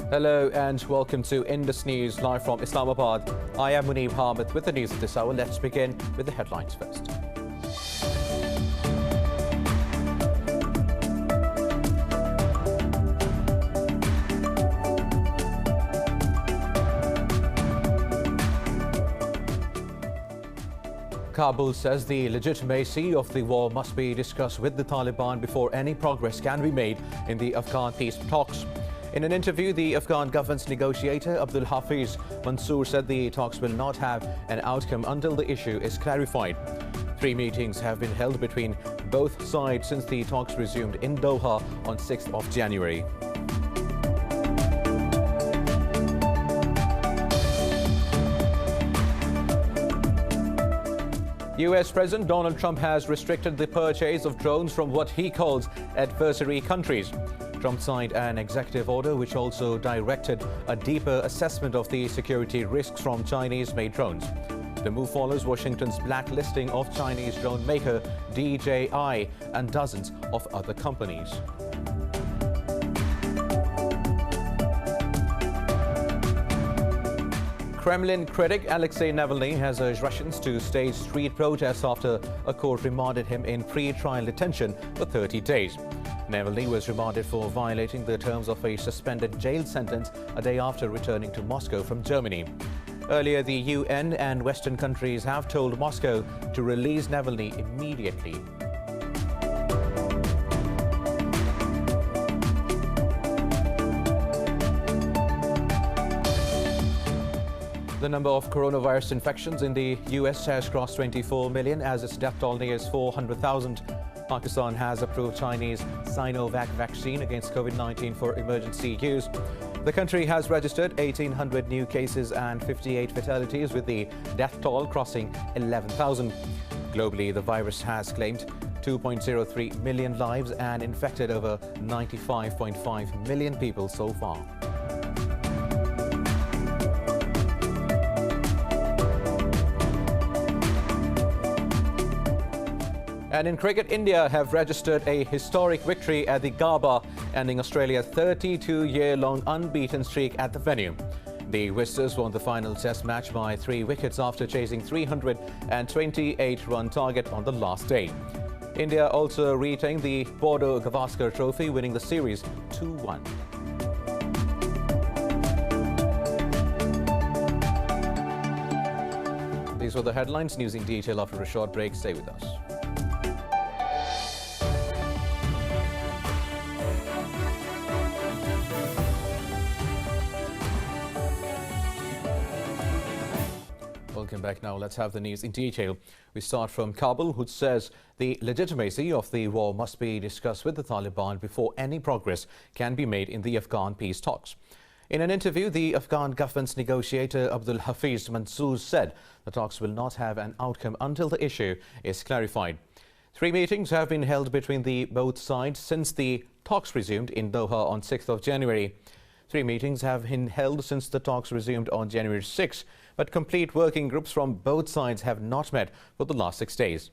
Hello and welcome to Indus News live from Islamabad. I am Munib Hamid with the news of this hour. Let's begin with the headlines first. Kabul says the legitimacy of the war must be discussed with the Taliban before any progress can be made in the Afghan peace talks. In an interview, the Afghan government's negotiator Abdul Hafiz Mansour said the talks will not have an outcome until the issue is clarified. 3 meetings have been held between both sides since the talks resumed in Doha on 6th of January. US President Donald Trump has restricted the purchase of drones from what he calls adversary countries. Trump signed an executive order which also directed a deeper assessment of the security risks from Chinese-made drones. The move follows Washington's blacklisting of Chinese drone maker DJI and dozens of other companies. Kremlin critic Alexei Navalny has urged Russians to stage street protests after a court remanded him in pre-trial detention for 30 days. Navalny was remanded for violating the terms of a suspended jail sentence a day after returning to Moscow from Germany. Earlier, the UN and Western countries have told Moscow to release Navalny immediately. The number of coronavirus infections in the US has crossed 24 million as its death toll nears 400,000. Pakistan has approved Chinese Sinovac vaccine against COVID-19 for emergency use. The country has registered 1,800 new cases and 58 fatalities, with the death toll crossing 11,000. Globally, the virus has claimed 2.03 million lives and infected over 95.5 million people so far. And in cricket, India have registered a historic victory at the Gabba, ending Australia's 32-year-long unbeaten streak at the venue. The visitors won the final test match by 3 wickets after chasing 328-run target on the last day. India also retained the Border Gavaskar Trophy, winning the series 2-1. These were the headlines. News in detail after a short break. Stay with us. Welcome back. Now let's have the news in detail. We start from Kabul, which says the legitimacy of the war must be discussed with the Taliban before any progress can be made in the Afghan peace talks. In an interview, the Afghan government's negotiator Abdul Hafiz Mansour said the talks will not have an outcome until the issue is clarified. 3 meetings have been held between both sides since the talks resumed in Doha on 6th of January. 3 meetings have been held since the talks resumed on January 6, but complete working groups from both sides have not met for the last 6 days.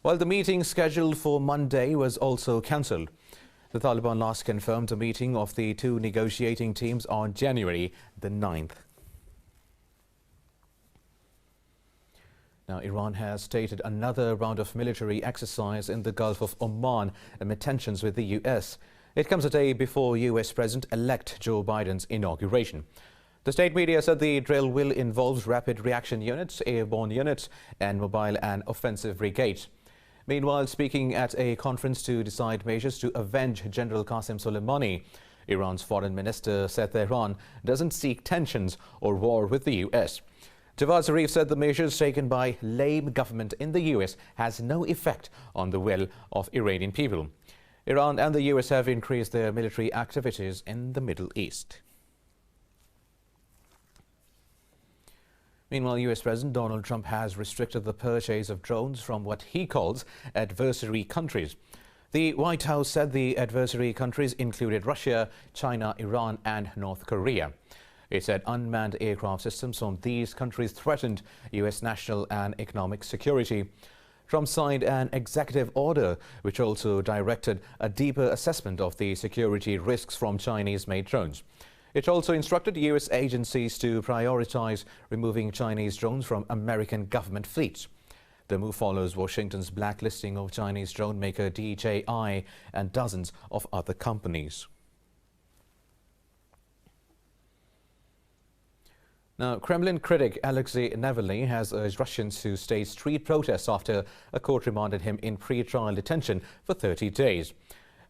While the meeting scheduled for Monday was also cancelled. The Taliban last confirmed a meeting of the 2 negotiating teams on January the 9th. Now, Iran has stated another round of military exercise in the Gulf of Oman amid tensions with the US. It comes a day before US President-elect Joe Biden's inauguration. The state media said the drill will involve rapid reaction units, airborne units, and mobile and offensive brigades. Meanwhile, speaking at a conference to decide measures to avenge General Qasem Soleimani, Iran's foreign minister said Tehran doesn't seek tensions or war with the US. Javad Zarif said the measures taken by lame government in the US has no effect on the will of Iranian people. Iran and the US have increased their military activities in the Middle East. Meanwhile, US President Donald Trump has restricted the purchase of drones from what he calls adversary countries. The White House said the adversary countries included Russia, China, Iran and North Korea. It said unmanned aircraft systems from these countries threatened US national and economic security. Trump signed an executive order which also directed a deeper assessment of the security risks from Chinese-made drones. It also instructed U.S. agencies to prioritize removing Chinese drones from American government fleets. The move follows Washington's blacklisting of Chinese drone maker DJI and dozens of other companies. Now, Kremlin critic Alexei Navalny has urged Russians to stage street protests after a court remanded him in pre-trial detention for 30 days.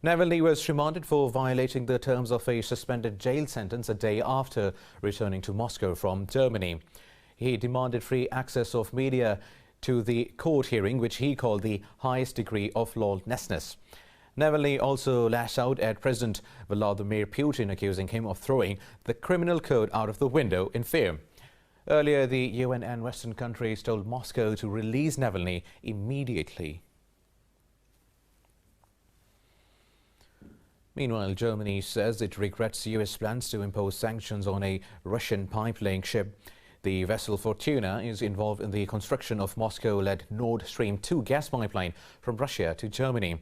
Navalny was remanded for violating the terms of a suspended jail sentence a day after returning to Moscow from Germany. He demanded free access of media to the court hearing, which he called the highest degree of lawlessness. Navalny also lashed out at President Vladimir Putin, accusing him of throwing the criminal code out of the window in fear. Earlier, the UN and Western countries told Moscow to release Navalny immediately. Meanwhile, Germany says it regrets U.S. plans to impose sanctions on a Russian pipeline ship. The vessel Fortuna is involved in the construction of Moscow-led Nord Stream 2 gas pipeline from Russia to Germany.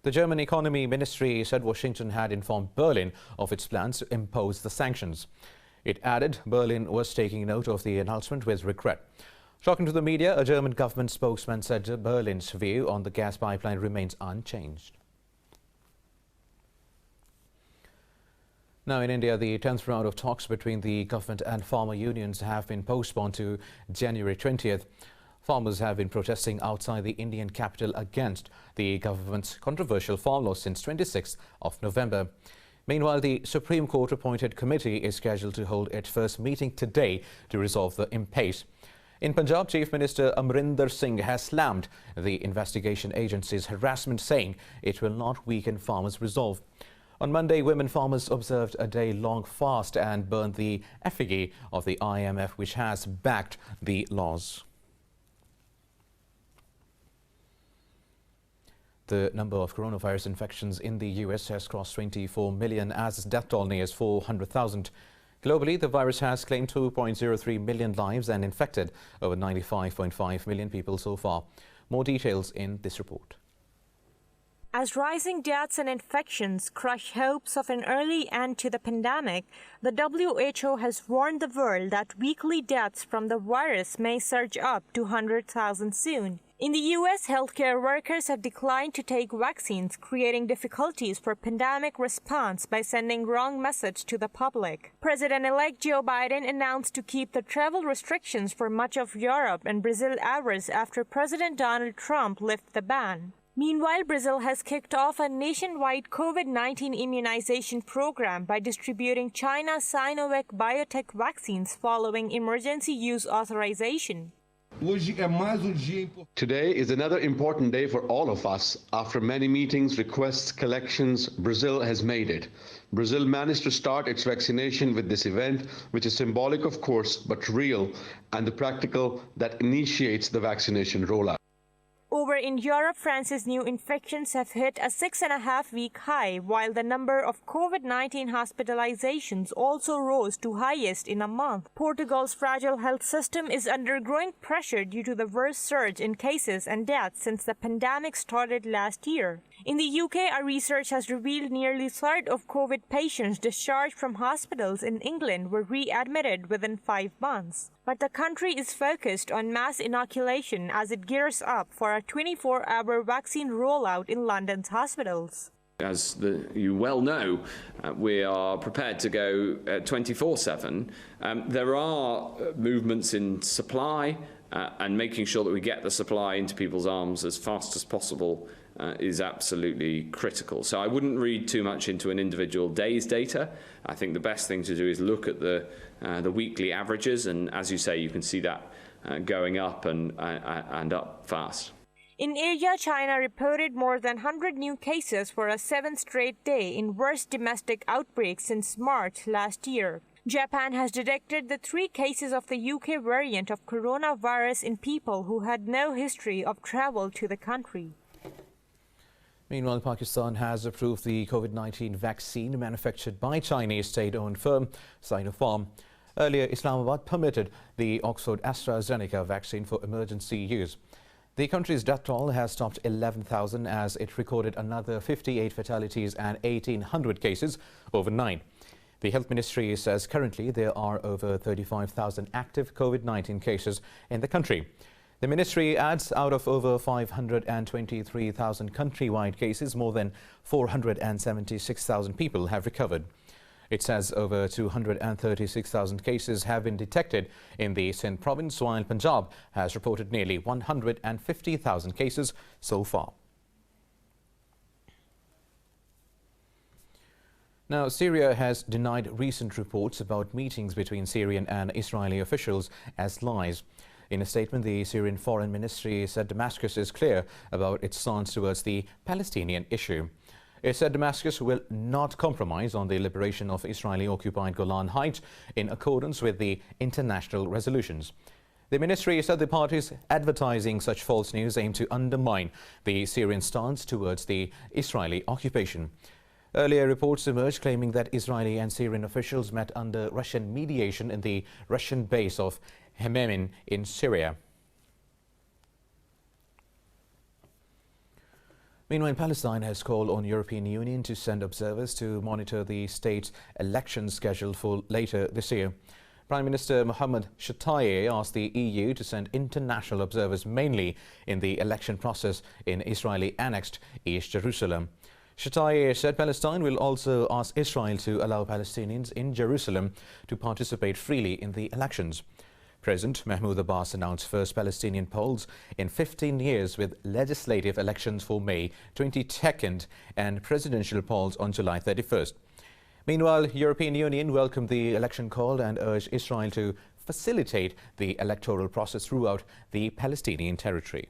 The German Economy Ministry said Washington had informed Berlin of its plans to impose the sanctions. It added Berlin was taking note of the announcement with regret. Talking to the media, a German government spokesman said Berlin's view on the gas pipeline remains unchanged. Now in India, the 10th round of talks between the government and farmer unions have been postponed to January 20th. Farmers have been protesting outside the Indian capital against the government's controversial farm law since 26th of November. Meanwhile, the Supreme Court appointed committee is scheduled to hold its first meeting today to resolve the impasse. In Punjab, Chief Minister Amrinder Singh has slammed the investigation agency's harassment, saying it will not weaken farmers' resolve. On Monday, women farmers observed a day-long fast and burned the effigy of the IMF, which has backed the laws. The number of coronavirus infections in the U.S. has crossed 24 million as its death toll nears 400,000. Globally, the virus has claimed 2.03 million lives and infected over 95.5 million people so far. More details in this report. As rising deaths and infections crush hopes of an early end to the pandemic, the WHO has warned the world that weekly deaths from the virus may surge up to 100,000 soon. In the U.S., healthcare workers have declined to take vaccines, creating difficulties for pandemic response by sending wrong message to the public. President-elect Joe Biden announced to keep the travel restrictions for much of Europe and Brazil hours after President Donald Trump lifted the ban. Meanwhile, Brazil has kicked off a nationwide COVID-19 immunization program by distributing China's Sinovac biotech vaccines following emergency use authorization. Today is another important day for all of us. After many meetings, requests, collections, Brazil has made it. Brazil managed to start its vaccination with this event, which is symbolic, of course, but real, and the practical that initiates the vaccination rollout. Over in Europe, France's new infections have hit a 6.5-week high, while the number of COVID-19 hospitalizations also rose to highest in a month. Portugal's fragile health system is under growing pressure due to the worst surge in cases and deaths since the pandemic started last year. In the UK, our research has revealed nearly a third of COVID patients discharged from hospitals in England were readmitted within 5 months. But the country is focused on mass inoculation as it gears up for a 24-hour vaccine rollout in London's hospitals. As you well know, we are prepared to go 24/7. There are movements in supply and making sure that we get the supply into people's arms as fast as possible is absolutely critical. So I wouldn't read too much into an individual day's data. I think the best thing to do is look at the weekly averages, and as you say, you can see that going up and up fast. In Asia, China reported more than 100 new cases for a 7th straight day in worst domestic outbreak since March last year. Japan has detected the 3 cases of the UK variant of coronavirus in people who had no history of travel to the country. Meanwhile, Pakistan has approved the COVID-19 vaccine manufactured by Chinese state-owned firm Sinopharm. Earlier, Islamabad permitted the Oxford AstraZeneca vaccine for emergency use. The country's death toll has topped 11,000 as it recorded another 58 fatalities and 1,800 cases overnight. The Health Ministry says currently there are over 35,000 active COVID-19 cases in the country. The ministry adds out of over 523,000 countrywide cases, more than 476,000 people have recovered. It says over 236,000 cases have been detected in the Sindh province, while Punjab has reported nearly 150,000 cases so far. Now, Syria has denied recent reports about meetings between Syrian and Israeli officials as lies. In a statement, the Syrian Foreign Ministry said Damascus is clear about its stance towards the Palestinian issue. It said Damascus will not compromise on the liberation of Israeli-occupied Golan Heights in accordance with the international resolutions. The ministry said the parties advertising such false news aim to undermine the Syrian stance towards the Israeli occupation. Earlier reports emerged claiming that Israeli and Syrian officials met under Russian mediation in the Russian base of Hmeimim in Syria. Meanwhile, Palestine has called on European Union to send observers to monitor the state's election scheduled for later this year. Prime Minister Mohammed Shtayyeh asked the EU to send international observers mainly in the election process in Israeli-annexed East Jerusalem. Shtayyeh said Palestine will also ask Israel to allow Palestinians in Jerusalem to participate freely in the elections. President Mahmoud Abbas announced first Palestinian polls in 15 years, with legislative elections for May 22nd and presidential polls on July 31st. Meanwhile, European Union welcomed the election call and urged Israel to facilitate the electoral process throughout the Palestinian territory.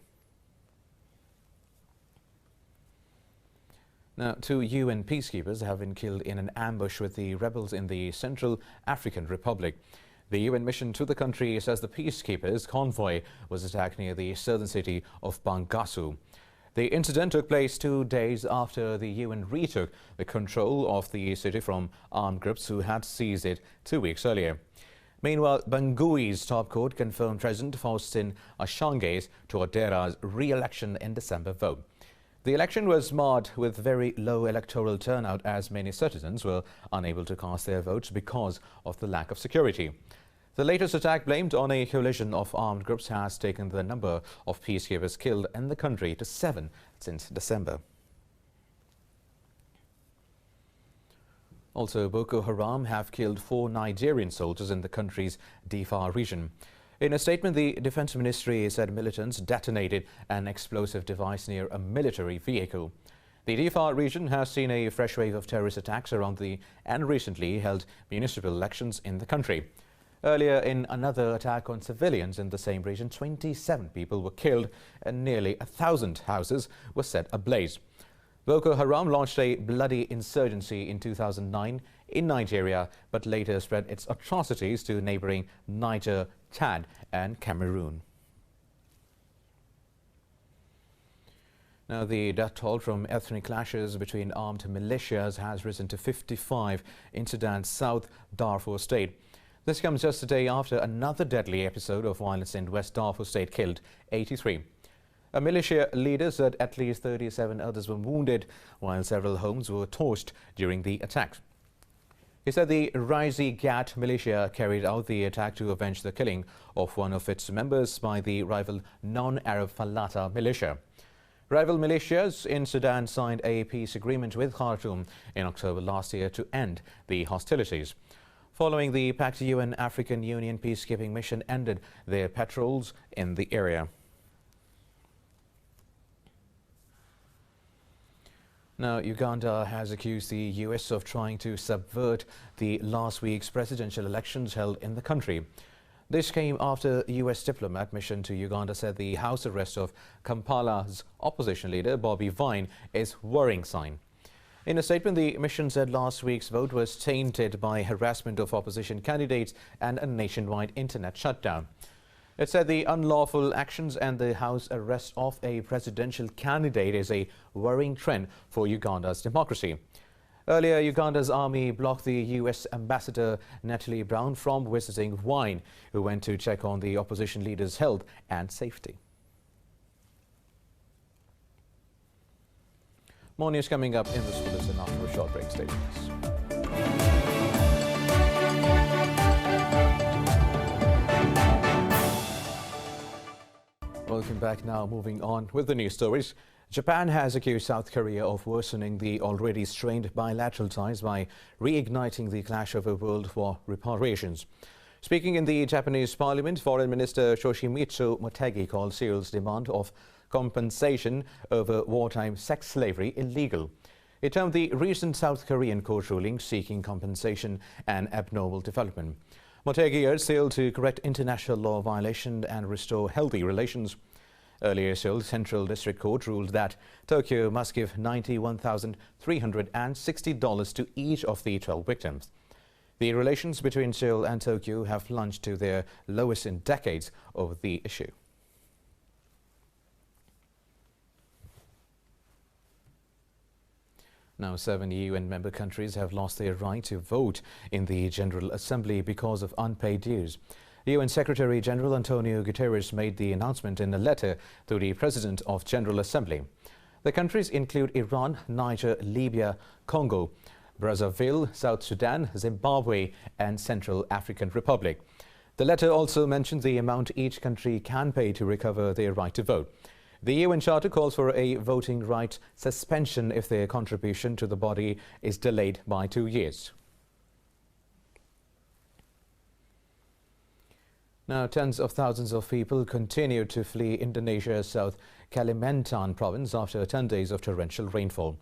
Now, 2 UN peacekeepers have been killed in an ambush with the rebels in the Central African Republic. The UN mission to the country says the peacekeepers' convoy was attacked near the southern city of Bangassou. The incident took place 2 days after the UN retook the control of the city from armed groups who had seized it 2 weeks earlier. Meanwhile, Bangui's top court confirmed President Faustin Archange's Touadéra's re-election in December vote. The election was marred with very low electoral turnout, as many citizens were unable to cast their votes because of the lack of security. The latest attack, blamed on a coalition of armed groups, has taken the number of peacekeepers killed in the country to 7 since December. Also, Boko Haram have killed 4 Nigerian soldiers in the country's Difa region. In a statement, the Defense Ministry said militants detonated an explosive device near a military vehicle. The Difa region has seen a fresh wave of terrorist attacks around the recently held municipal elections in the country. Earlier, in another attack on civilians in the same region, 27 people were killed and nearly 1,000 houses were set ablaze. Boko Haram launched a bloody insurgency in 2009 in Nigeria, but later spread its atrocities to neighboring Niger, Chad and Cameroon. Now, the death toll from ethnic clashes between armed militias has risen to 55 in Sudan's South Darfur state. This comes just a day after another deadly episode of violence in West Darfur state killed 83. A militia leader said at least 37 others were wounded, while several homes were torched during the attacks. He said the Raisi Gat militia carried out the attack to avenge the killing of one of its members by the rival non-Arab Falata militia. Rival militias in Sudan signed a peace agreement with Khartoum in October last year to end the hostilities. Following the pact, UN African Union peacekeeping mission ended their patrols in the area. Now, Uganda has accused the US of trying to subvert the last week's presidential elections held in the country. This came after a US diplomat mission to Uganda said the house arrest of Kampala's opposition leader Bobi Wine is a worrying sign. In a statement, the mission said last week's vote was tainted by harassment of opposition candidates and a nationwide internet shutdown. It said the unlawful actions and the house arrest of a presidential candidate is a worrying trend for Uganda's democracy. Earlier, Uganda's army blocked the US ambassador Natalie Brown from visiting Wine, who went to check on the opposition leader's health and safety. More news coming up in this bulletin after a short break. Stay with us. Welcome back now. Moving on with the news stories. Japan has accused South Korea of worsening the already strained bilateral ties by reigniting the clash over World War reparations. Speaking in the Japanese parliament, Foreign Minister Toshimitsu Motegi called Seoul's demand of compensation over wartime sex slavery illegal. He termed the recent South Korean court ruling seeking compensation an abnormal development. Motegi urged Seoul to correct international law violation and restore healthy relations. Earlier, Seoul Central District Court ruled that Tokyo must give $91,360 to each of the 12 victims. The relations between Seoul and Tokyo have plunged to their lowest in decades over the issue. Now, 7 UN member countries have lost their right to vote in the General Assembly because of unpaid dues. UN Secretary-General Antonio Guterres made the announcement in a letter to the President of General Assembly. The countries include Iran, Niger, Libya, Congo, Brazzaville, South Sudan, Zimbabwe and Central African Republic. The letter also mentioned the amount each country can pay to recover their right to vote. The UN Charter calls for a voting right suspension if their contribution to the body is delayed by 2 years. Now, tens of thousands of people continue to flee Indonesia's South Kalimantan province after 10 days of torrential rainfall.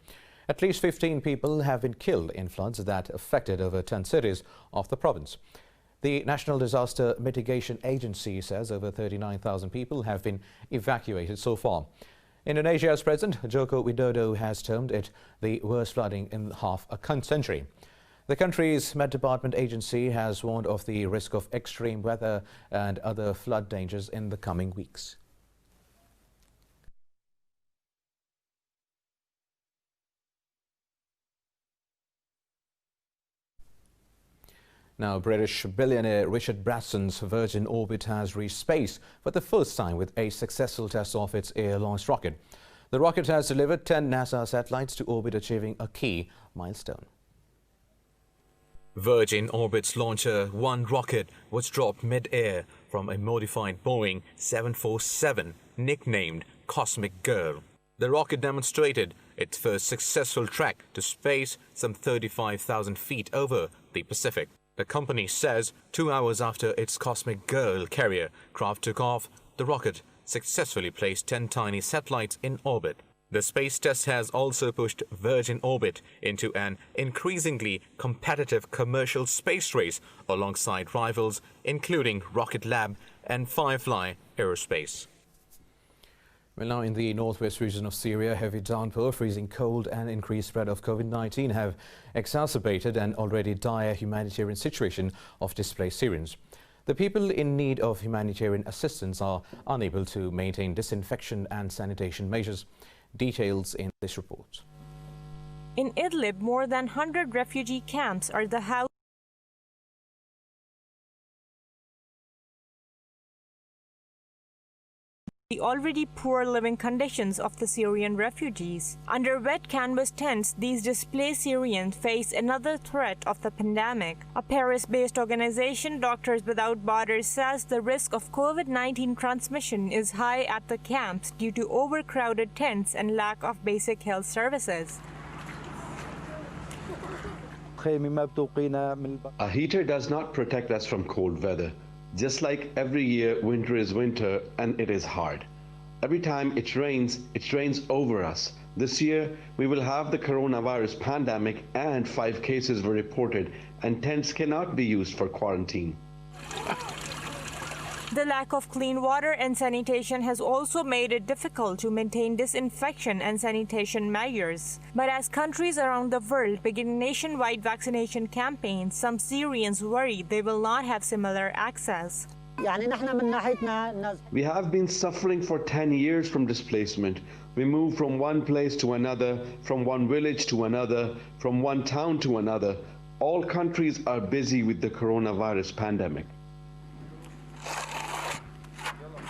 At least 15 people have been killed in floods that affected over 10 cities of the province. The National Disaster Mitigation Agency says over 39,000 people have been evacuated so far. Indonesia's President Joko Widodo has termed it the worst flooding in half a century. The country's Met Department agency has warned of the risk of extreme weather and other flood dangers in the coming weeks. Now, British billionaire Richard Branson's Virgin Orbit has reached space for the first time with a successful test of its air-launched rocket. The rocket has delivered 10 NASA satellites to orbit, achieving a key milestone. Virgin Orbit's Launcher 1 rocket was dropped mid-air from a modified Boeing 747 nicknamed Cosmic Girl. The rocket demonstrated its first successful trek to space some 35,000 feet over the Pacific. The company says 2 hours after its Cosmic Girl carrier craft took off, the rocket successfully placed 10 tiny satellites in orbit. The space test has also pushed Virgin Orbit into an increasingly competitive commercial space race alongside rivals including Rocket Lab and Firefly Aerospace. Well, now in the northwest region of Syria, heavy downpour, freezing cold and increased spread of COVID-19 have exacerbated an already dire humanitarian situation of displaced Syrians. The people in need of humanitarian assistance are unable to maintain disinfection and sanitation measures. Details in this report. In Idlib, more than 100 refugee camps are the house the already poor living conditions of the Syrian refugees. Under wet canvas tents, these displaced Syrians face another threat of the pandemic. A Paris-based organization, Doctors Without Borders, says the risk of COVID-19 transmission is high at the camps due to overcrowded tents and lack of basic health services. A heater does not protect us from cold weather. Just like every year, winter is winter and it is hard. Every time it rains over us. This year, we will have the coronavirus pandemic and 5 cases were reported, and tents cannot be used for quarantine. The lack of clean water and sanitation has also made it difficult to maintain disinfection and sanitation measures. But as countries around the world begin nationwide vaccination campaigns, some Syrians worry they will not have similar access. We have been suffering for 10 years from displacement. We moved from one place to another, from one village to another, from one town to another. All countries are busy with the coronavirus pandemic.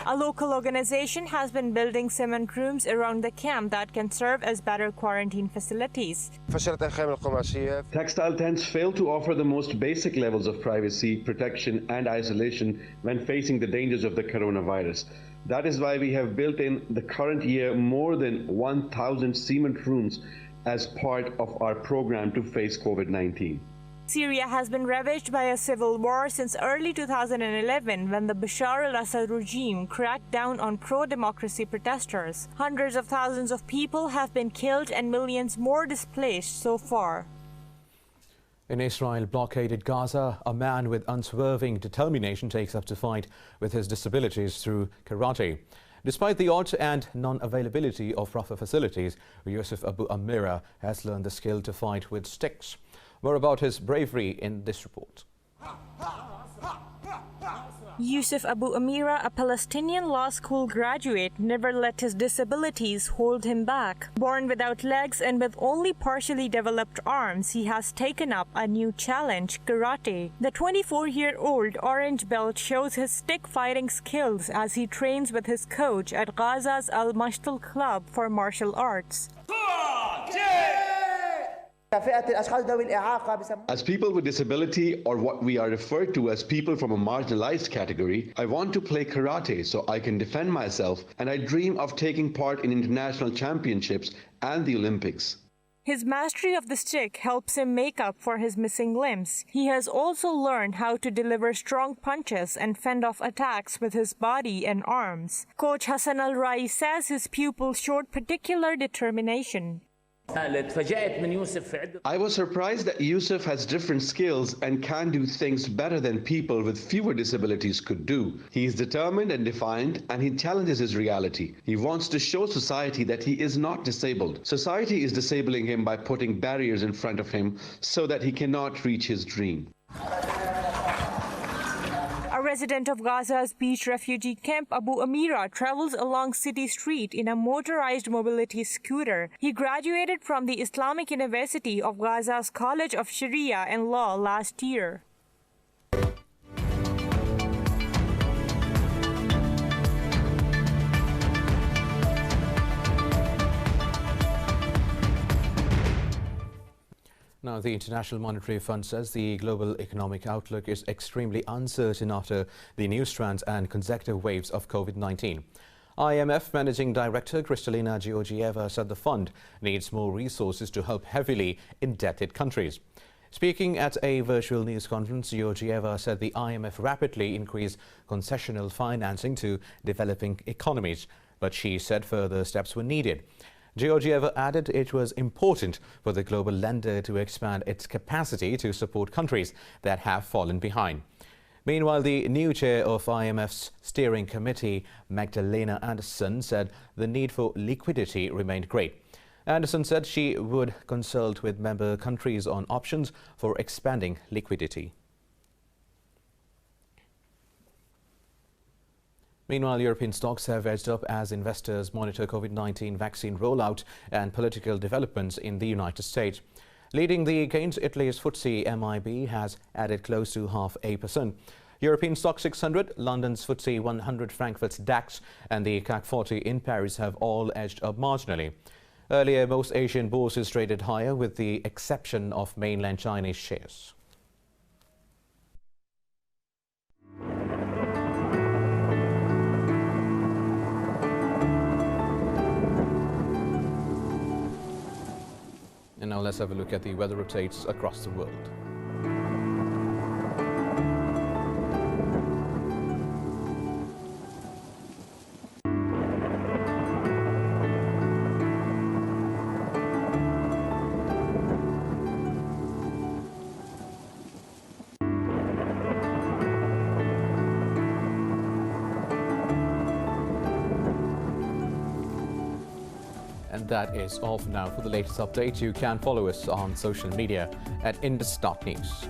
A local organization has been building cement rooms around the camp that can serve as better quarantine facilities. Textile tents fail to offer the most basic levels of privacy, protection and isolation when facing the dangers of the coronavirus. That is why we have built in the current year more than 1,000 cement rooms as part of our program to face COVID-19. Syria has been ravaged by a civil war since early 2011 when the Bashar al-Assad regime cracked down on pro-democracy protesters. Hundreds of thousands of people have been killed and millions more displaced so far. In Israel blockaded Gaza, a man with unswerving determination takes up to fight with his disabilities through karate. Despite the odds and non-availability of rougher facilities, Yusuf Abu Amira has learned the skill to fight with sticks. More about his bravery in this report. Yusuf Abu Amira, a Palestinian law school graduate, never let his disabilities hold him back. Born without legs and with only partially developed arms, he has taken up a new challenge, karate. The 24-year-old orange belt shows his stick fighting skills as he trains with his coach at Gaza's Al-Mashtal Club for martial arts. As people with disability, or what we are referred to as people from a marginalized category, I want to play karate so I can defend myself, and I dream of taking part in international championships and the Olympics. His mastery of the stick helps him make up for his missing limbs. He has also learned how to deliver strong punches and fend off attacks with his body and arms. Coach Hassan Al-Rai says his pupils showed particular determination. I was surprised that Yusuf has different skills and can do things better than people with fewer disabilities could do. He is determined and defiant, and he challenges his reality. He wants to show society that he is not disabled. Society is disabling him by putting barriers in front of him so that he cannot reach his dream. A resident of Gaza's beach refugee camp, Abu Amira, travels along city street in a motorized mobility scooter. He graduated from the Islamic University of Gaza's College of Sharia and Law last year. Now, the International Monetary Fund says the global economic outlook is extremely uncertain after the new strands and consecutive waves of COVID-19. IMF Managing Director Kristalina Georgieva said the fund needs more resources to help heavily indebted countries. Speaking at a virtual news conference, Georgieva said the IMF rapidly increased concessional financing to developing economies, but she said further steps were needed. Georgieva added it was important for the global lender to expand its capacity to support countries that have fallen behind. Meanwhile, the new chair of IMF's steering committee, Magdalena Andersson, said the need for liquidity remained great. Andersson said she would consult with member countries on options for expanding liquidity. Meanwhile, European stocks have edged up as investors monitor COVID-19 vaccine rollout and political developments in the United States. Leading the gains, Italy's FTSE MIB has added close to 0.5%. European stock 600, London's FTSE 100, Frankfurt's DAX and the CAC 40 in Paris have all edged up marginally. Earlier, most Asian bourses traded higher with the exception of mainland Chinese shares. And now let's have a look at the weather updates across the world. And that is all for now. For the latest updates, you can follow us on social media at indus.news.